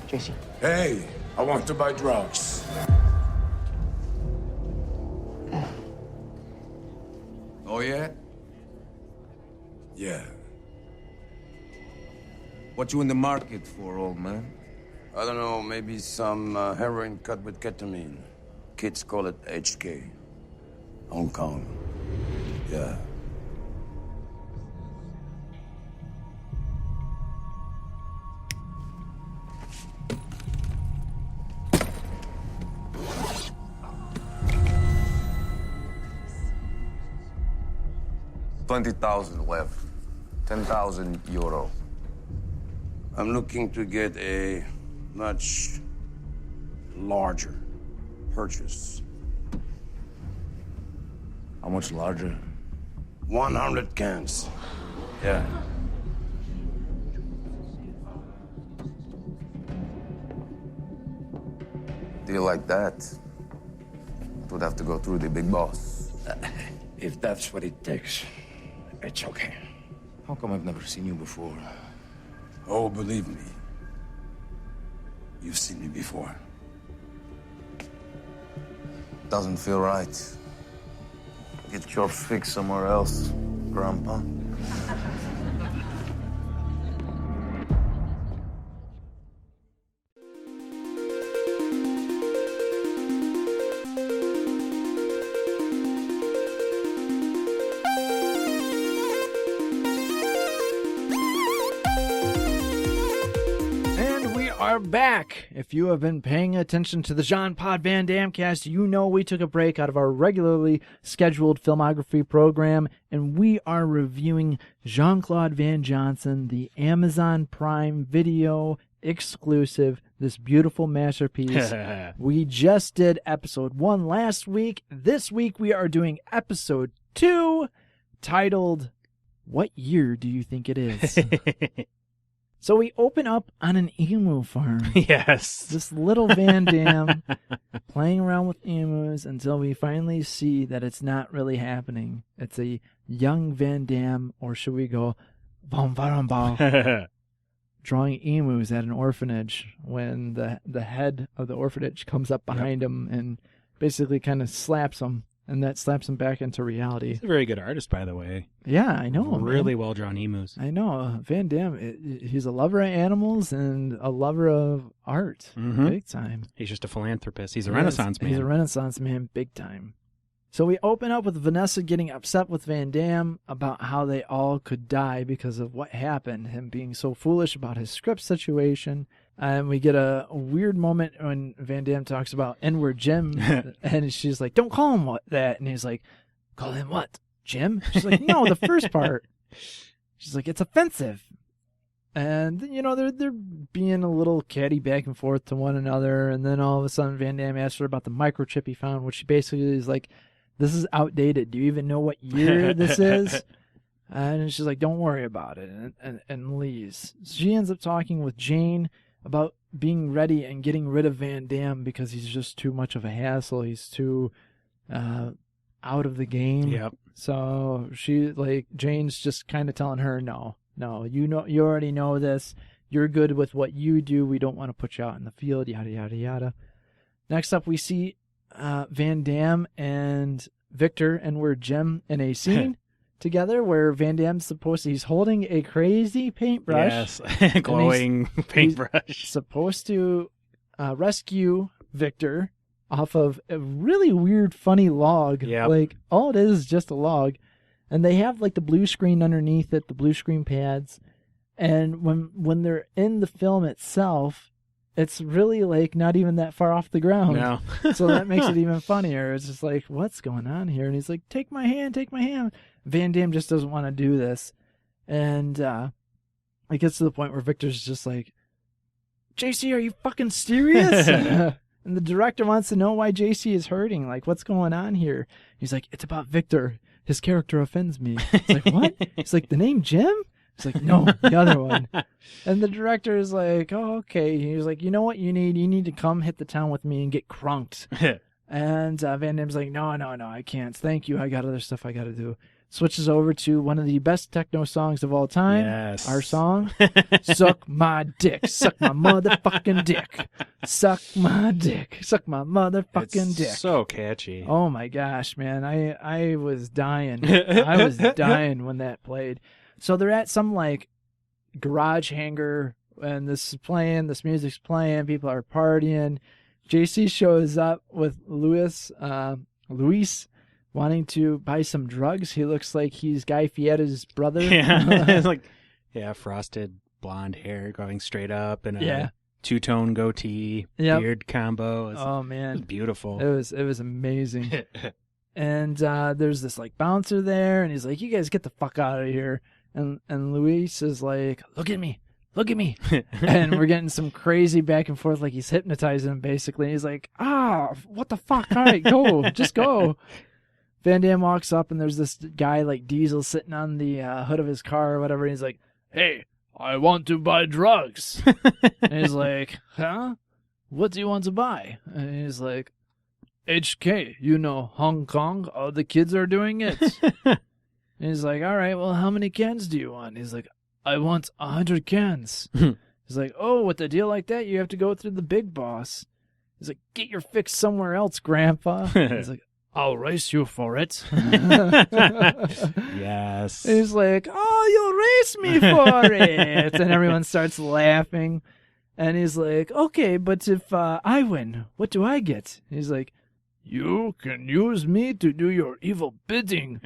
JC. Hey, I want to buy drugs. Oh, yeah? Yeah. What you in the market for, old man? I don't know, maybe some heroin cut with ketamine. Kids call it HK. Hong Kong. Yeah. $20,000 left. 10,000 euro. I'm looking to get a much larger purchase. How much larger? 100 cans. Yeah. Deal like that, it would have to go through the big boss. If that's what it takes, it's okay. How come I've never seen you before? Oh, believe me. You've seen me before. Doesn't feel right. Get your fix somewhere else, Grandpa. Are back. If you have been paying attention to the Jean Pod Van Damme cast, you know we took a break out of our regularly scheduled filmography program, and we are reviewing Jean-Claude Van Johnson, the Amazon Prime Video exclusive, this beautiful masterpiece. We just did episode 1 last week. This week we are doing episode 2, titled, What Year Do You Think It Is? So we open up on an emu farm. Yes. This little Van Damme playing around with emus until we finally see that it's not really happening. It's a young Van Damme, or should we go, Vom Varambau, drawing emus at an orphanage when the head of the orphanage comes up behind him and basically kind of slaps him. And that slaps him back into reality. He's a very good artist, by the way. Yeah, I know. Really well drawn emus. I know. Van Damme, he's a lover of animals and a lover of art. Mm-hmm. Big time. He's just a philanthropist. He's a Renaissance man. He's a Renaissance man, big time. So we open up with Vanessa getting upset with Van Damme about how they all could die because of what happened, him being so foolish about his script situation. And we get a weird moment when Van Damme talks about N-word Jim, and she's like, don't call him that. And he's like, call him what, Jim? She's like, no, the first part. She's like, it's offensive. And, you know, they're being a little catty back and forth to one another. And then all of a sudden Van Damme asks her about the microchip he found, which basically is like, this is outdated. Do you even know what year this is? And she's like, don't worry about it, and leaves. She ends up talking with Jane about being ready and getting rid of Van Damme because he's just too much of a hassle. He's too out of the game. Yep. So Jane's just kind of telling her, no, you already know this. You're good with what you do. We don't want to put you out in the field, yada, yada, yada. Next up, we see Van Damme and Victor and we're Jim in a scene together where Van Damme's he's holding a crazy paintbrush. Yes, glowing paintbrush. He's supposed to rescue Victor off of a really weird, funny log. Yep. Like, all it is just a log. And they have, like, the blue screen underneath it, the blue screen pads. And when they're in the film itself, it's really, like, not even that far off the ground. No. So that makes it even funnier. It's just like, what's going on here? And he's like, take my hand, take my hand. Van Damme just doesn't want to do this. And it gets to the point where Victor's just like, JC, are you fucking serious? And the director wants to know why JC is hurting. Like, what's going on here? He's like, it's about Victor. His character offends me. It's like, what? He's like, the name Jim? He's like, no, the other one. And the director is like, oh, okay. He's like, you know what you need? You need to come hit the town with me and get crunked. And Van Damme's like, no, I can't. Thank you. I got other stuff I got to do. switches over to one of the best techno songs of all time. Yes. Our song, Suck My Dick. Suck my motherfucking dick. Suck my dick. Suck my motherfucking dick. So catchy. Oh my gosh, man. I was dying. I was dying when that played. So they're at some like garage hangar and this music's playing, people are partying. JC shows up with Luis wanting to buy some drugs. He looks like he's Guy Fieri's brother. Yeah. Frosted blonde hair going straight up and a two-tone goatee, beard combo. It was beautiful. It was amazing. And there's this like bouncer there, and he's like, "You guys get the fuck out of here." And Luis is like, "Look at me. Look at me." And we're getting some crazy back and forth, like he's hypnotizing him basically. And he's like, what the fuck? All right, go. Just go. Van Damme walks up, and there's this guy like Diesel sitting on the hood of his car or whatever. And he's like, "Hey, I want to buy drugs." And he's like, "Huh? What do you want to buy?" And he's like, "HK, Hong Kong, all the kids are doing it." And he's like, "All right, well, how many cans do you want?" He's like, "I want 100 cans." He's like, "Oh, with a deal like that, you have to go through the big boss." He's like, "Get your fix somewhere else, Grandpa." He's like, "I'll race you for it." Yes. He's like, "Oh, you'll race me for it." And everyone starts laughing. And he's like, "Okay, but if I win, what do I get?" He's like, "You can use me to do your evil bidding,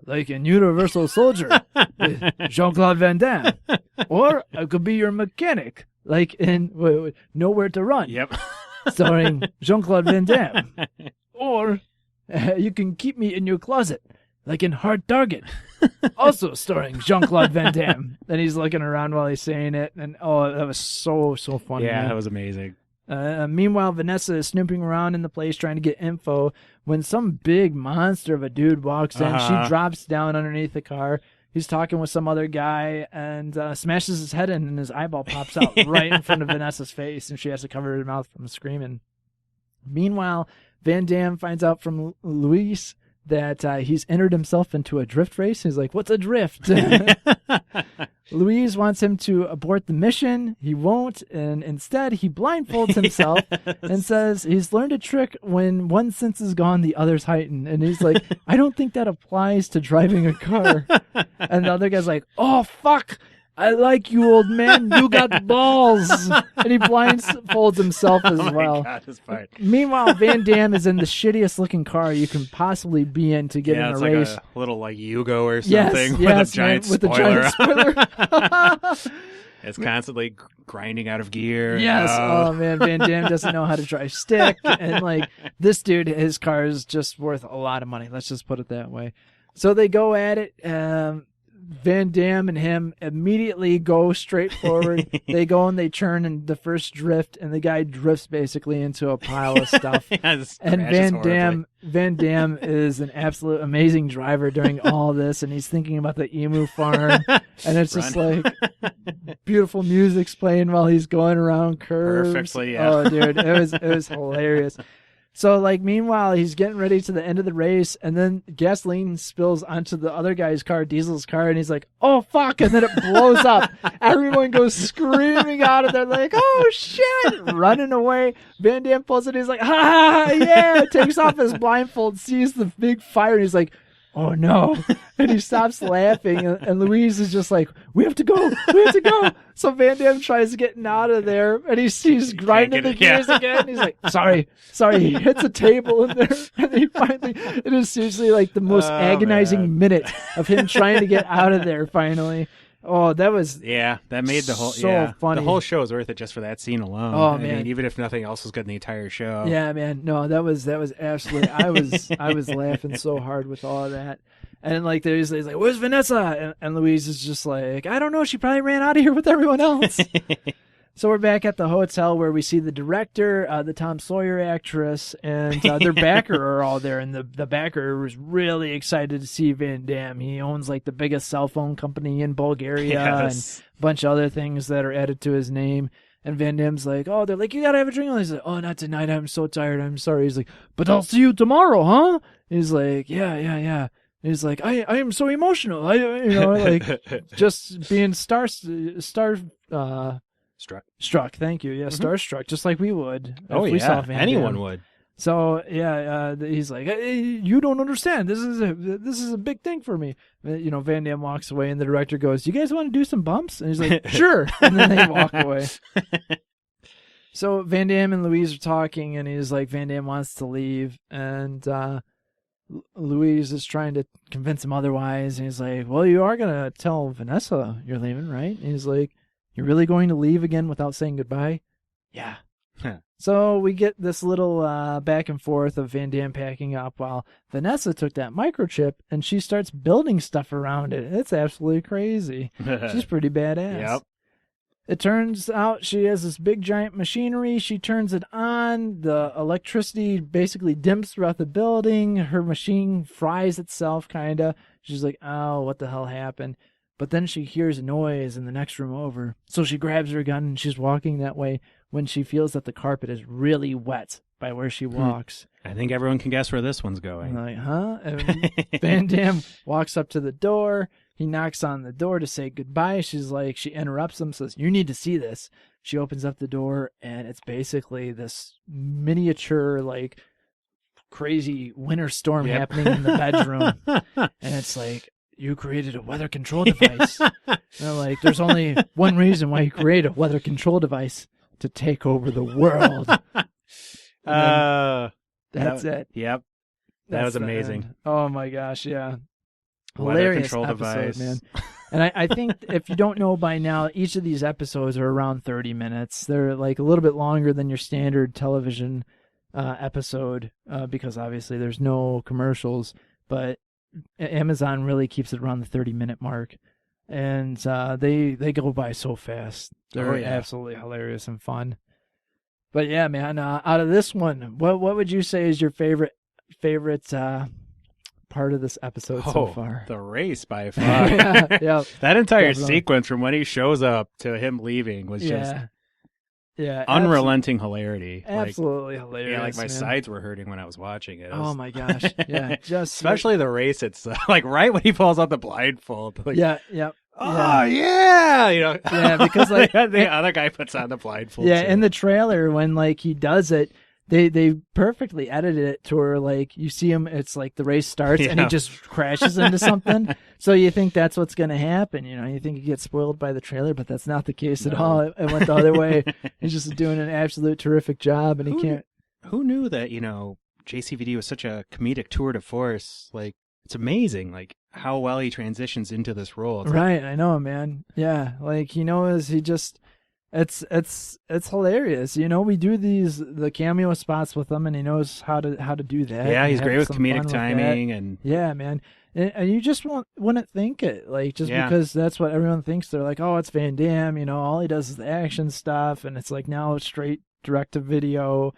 like in Universal Soldier with Jean-Claude Van Damme. Or I could be your mechanic, like in Nowhere to Run, starring Jean-Claude Van Damme. Or you can keep me in your closet, like in Hard Target, also starring Jean-Claude Van Damme." And he's looking around while he's saying it, and that was so funny. Yeah, man. that was amazing. Meanwhile, Vanessa is snooping around in the place trying to get info when some big monster of a dude walks in. She drops down underneath the car. He's talking with some other guy and smashes his head in, and his eyeball pops out right in front of Vanessa's face, and she has to cover her mouth from screaming. Meanwhile, Van Damme finds out from Luis that he's entered himself into a drift race. He's like, "What's a drift?" Luis wants him to abort the mission. He won't, and instead he blindfolds himself and says he's learned a trick: when one sense is gone, the other's heightened. And he's like, "I don't think that applies to driving a car." And the other guy's like, "Oh, fuck. I like you, old man. You got balls." And he blindfolds himself as well. God, this part. Meanwhile, Van Damme is in the shittiest looking car you can possibly be in to get in a it's race. Like a little like Yugo or Yes, something yes, with a giant man, with spoiler. the giant spoiler. It's constantly grinding out of gear. Yes. Oh man, Van Damme doesn't know how to drive stick, and like this dude, his car is just worth a lot of money. Let's just put it that way. So they go at it. Van Damme and him immediately go straight forward. They go and they turn in the first drift, and the guy drifts basically into a pile of stuff. And Van Damme is an absolute amazing driver during all this, and he's thinking about the emu farm, and it's just like beautiful music's playing while he's going around curves. Perfectly, yeah. Oh, dude, it was hilarious. So, like, meanwhile, he's getting ready to the end of the race, and then gasoline spills onto the other guy's car, Diesel's car, and he's like, "Oh, fuck," and then it blows up. Everyone goes screaming out of there, like, "Oh, shit," running away. Van Damme pulls it, he's like, "Ha, yeah," takes off his blindfold, sees the big fire, and he's like, "Oh, no." And he stops laughing, and Louise is just like, "We have to go. We have to go." So Van Damme tries getting out of there, and he's grinding the gears again. He's like, sorry. He hits a table in there, and he finally, it is seriously like the most agonizing minute of him trying to get out of there finally. Oh, that was that made the whole funny. The whole show is worth it just for that scene alone. Oh, I man. mean, even if nothing else was good in the entire show. Yeah, man. No, that was absolutely. I was laughing so hard with all of that. And like he's like, "Where's Vanessa?" And Louise is just like, "I don't know. She probably ran out of here with everyone else." So we're back at the hotel where we see the director, the Tom Sawyer actress, and their backer are all there. And the backer was really excited to see Van Damme. He owns like the biggest cell phone company in Bulgaria and a bunch of other things that are added to his name. And Van Damme's like, "Oh," they're like, "You gotta have a drink." And he's like, "Oh, not tonight. I'm so tired. I'm sorry." He's like, "But I'll see you tomorrow, huh?" He's like, Yeah. He's like, I am so emotional. Like just being struck. Thank you. Yeah, starstruck, just like we would. If we saw Van anyone Damme. would. So he's like, hey, you don't understand. This is a big thing for me. Van Damme walks away, and the director goes, "You guys want to do some bumps?" And he's like, "Sure." And then they walk away. So Van Damme and Louise are talking, and he's like, Van Damme wants to leave, and Louise is trying to convince him otherwise. And he's like, "Well, you are gonna tell Vanessa you're leaving, right?" And he's like, "You're really going to leave again without saying goodbye?" Yeah. So we get this little back and forth of Van Damme packing up while Vanessa took that microchip and she starts building stuff around it. It's absolutely crazy. She's pretty badass. Yep. It turns out she has this big giant machinery. She turns it on. The electricity basically dims throughout the building. Her machine fries itself, kind of. She's like, oh, what the hell happened? But then she hears a noise in the next room over. So she grabs her gun and she's walking that way when she feels that the carpet is really wet by where she walks. I think everyone can guess where this one's going. I'm like, huh? And Van Damme walks up to the door. He knocks on the door to say goodbye. She's like, she interrupts him, says, "You need to see this." She opens up the door, and it's basically this miniature, like, crazy winter storm happening in the bedroom. And it's like, you created a weather control device. And they're like, there's only one reason why you create a weather control device: to take over the world. That's it. Yep. That was amazing. End. Oh my gosh, yeah. Weather Hilarious control episode, device, man. And I think if you don't know by now, each of these episodes are around 30 minutes. They're like a little bit longer than your standard television episode because obviously there's no commercials, but Amazon really keeps it around the 30-minute mark. And they go by so fast. They're absolutely hilarious and fun. But yeah, man, out of this one, what would you say is your favorite part of this episode so far? The race by far. Yeah. That entire sequence from when he shows up to him leaving was just unrelenting hilarity. Absolutely hilarious. Yeah, like my sides were hurting when I was watching it. Oh my gosh. Yeah. Just especially the race itself. Like right when he pulls out the blindfold. Like, yeah. Oh yeah, yeah, because like the other guy puts on the blindfold. Yeah, too. in the trailer when like he does it, they perfectly edited it to where like you see him, it's like the race starts and he just crashes into something. So you think that's what's going to happen, you think he gets spoiled by the trailer, but that's not the case at all. It went the other way. He's just doing an absolute terrific job, and he can't. Who knew that JCVD was such a comedic tour de force? Like it's amazing, like how well he transitions into this role. It's right, I know, man. Yeah, like he knows he just. It's hilarious. We do the cameo spots with him, and he knows how to do that. Yeah, he's great with comedic timing, and yeah, man. And you just wouldn't think it, like just because that's what everyone thinks. They're like, oh, it's Van Damme. All he does is the action stuff, and it's like now straight direct to video.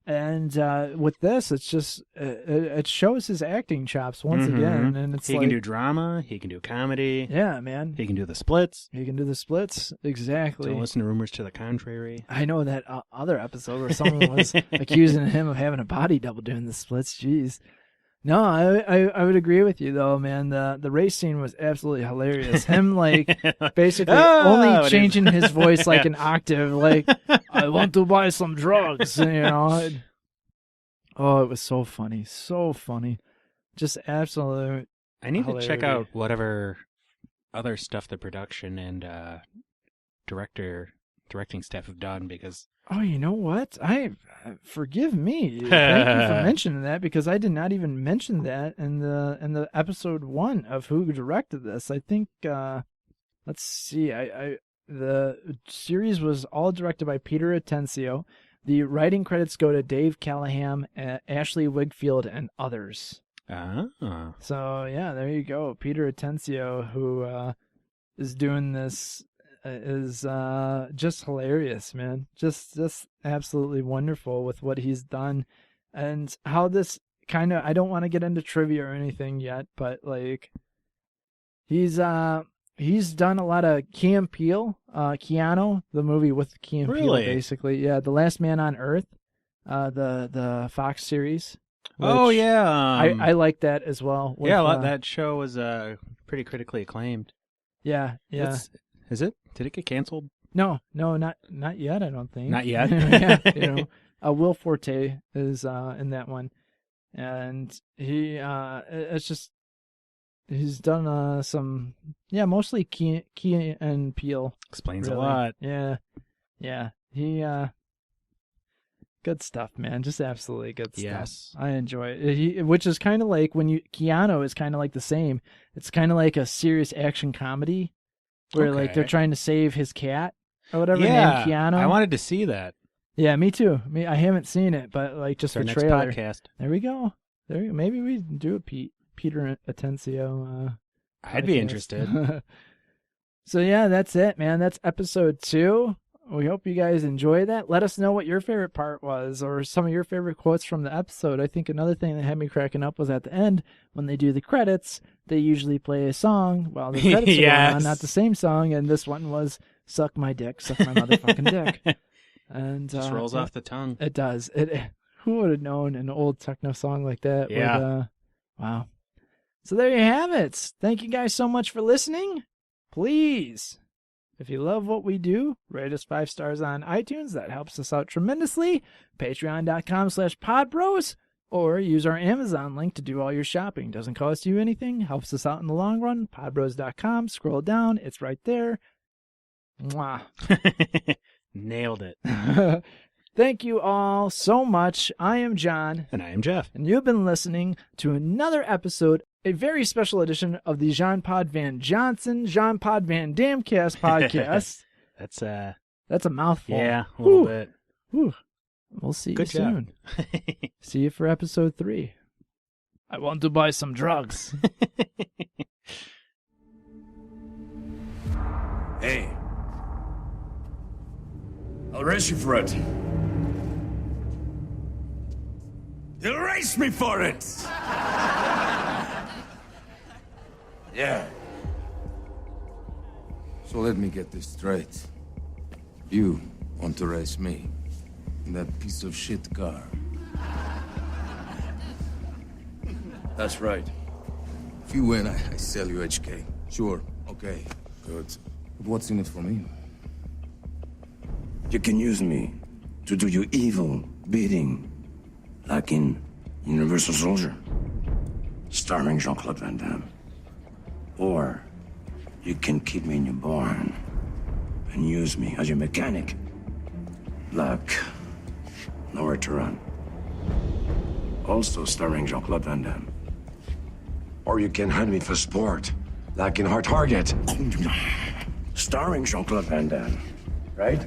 And with this, it's just it shows his acting chops once again, and it's he can do drama, he can do comedy, yeah, man. He can do the splits. Exactly. Don't listen to rumors to the contrary. I know that other episode where someone was accusing him of having a body double doing the splits. Jeez. No, I would agree with you though, man. The race scene was absolutely hilarious. Him like basically only changing his voice like an octave, like I want to buy some drugs, Oh, it was so funny, just absolute. I need hilarity. to check out whatever other stuff the production and directing staff have done because. Oh, you know what? Forgive me. Thank you for mentioning that because I did not even mention that in the episode 1 of who directed this. I think let's see. The series was all directed by Peter Atencio. The writing credits go to Dave Callahan, Ashley Wigfield, and others. Ah. So yeah, there you go. Peter Atencio, who is doing this. Is just hilarious, man. Just absolutely wonderful with what he's done, and how this kind of. I don't want to get into trivia or anything yet, but like he's done a lot of Key and Peele, Keanu, the movie with Key and Peele, basically. Yeah, The Last Man on Earth, the Fox series. Oh yeah, I like that as well. With, that show was pretty critically acclaimed. Yeah. Is it? Did it get canceled? No, not yet. I don't think. Not yet. Yeah, Will Forte is in that one, and it's just he's done some mostly Key and Peele. Explains really. a lot. Yeah. He good stuff, man. Just absolutely good stuff. Yes. I enjoy it. Which is kind of like Keanu is kind of like the same. It's kind of like a serious action comedy where like they're trying to save his cat or whatever. Yeah, named Keanu. I wanted to see that. Yeah, me too. I haven't seen it, but like just the trailer. Next podcast. There we go. Maybe we do a Peter Atencio. I'd be interested. So yeah, that's it, man. That's episode 2. We hope you guys enjoy that. Let us know what your favorite part was or some of your favorite quotes from the episode. I think another thing that had me cracking up was at the end, when they do the credits, they usually play a song while the credits are going on, not the same song, and this one was Suck My Dick, Suck My Motherfucking Dick. And just rolls off the tongue. It does. Who would have known an old techno song like that? Yeah. Wow. So there you have it. Thank you guys so much for listening. Please, if you love what we do, rate us 5 stars on iTunes. That helps us out tremendously. Patreon.com/podbros, or use our Amazon link to do all your shopping. Doesn't cost you anything. Helps us out in the long run. Podbros.com. Scroll down. It's right there. Mwah. Nailed it. Thank you all so much. I am John. And I am Jeff. And you've been listening to another episode, a very special edition of the Jean Pod Van Johnson, Jean Pod Van Damcast podcast. That's a mouthful. Yeah, a little bit. Whew. We'll see you soon. See you for episode 3. I want to buy some drugs. Hey. I'll race you for it. You'll race me for it! Yeah. So let me get this straight. You want to race me in that piece of shit car? That's right. If you win, I sell you HK. Sure, okay, good. But what's in it for me? You can use me to do your evil bidding, like in Universal Soldier, starring Jean-Claude Van Damme. Or you can keep me in your barn and use me as your mechanic, like Nowhere to Run, also starring Jean-Claude Van Damme. Or you can hunt me for sport, like in Hard Target, starring Jean-Claude Van Damme, right?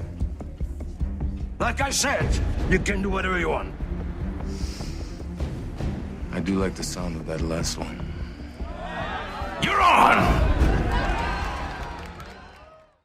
Like I said, you can do whatever you want. I do like the sound of that last one. You're on!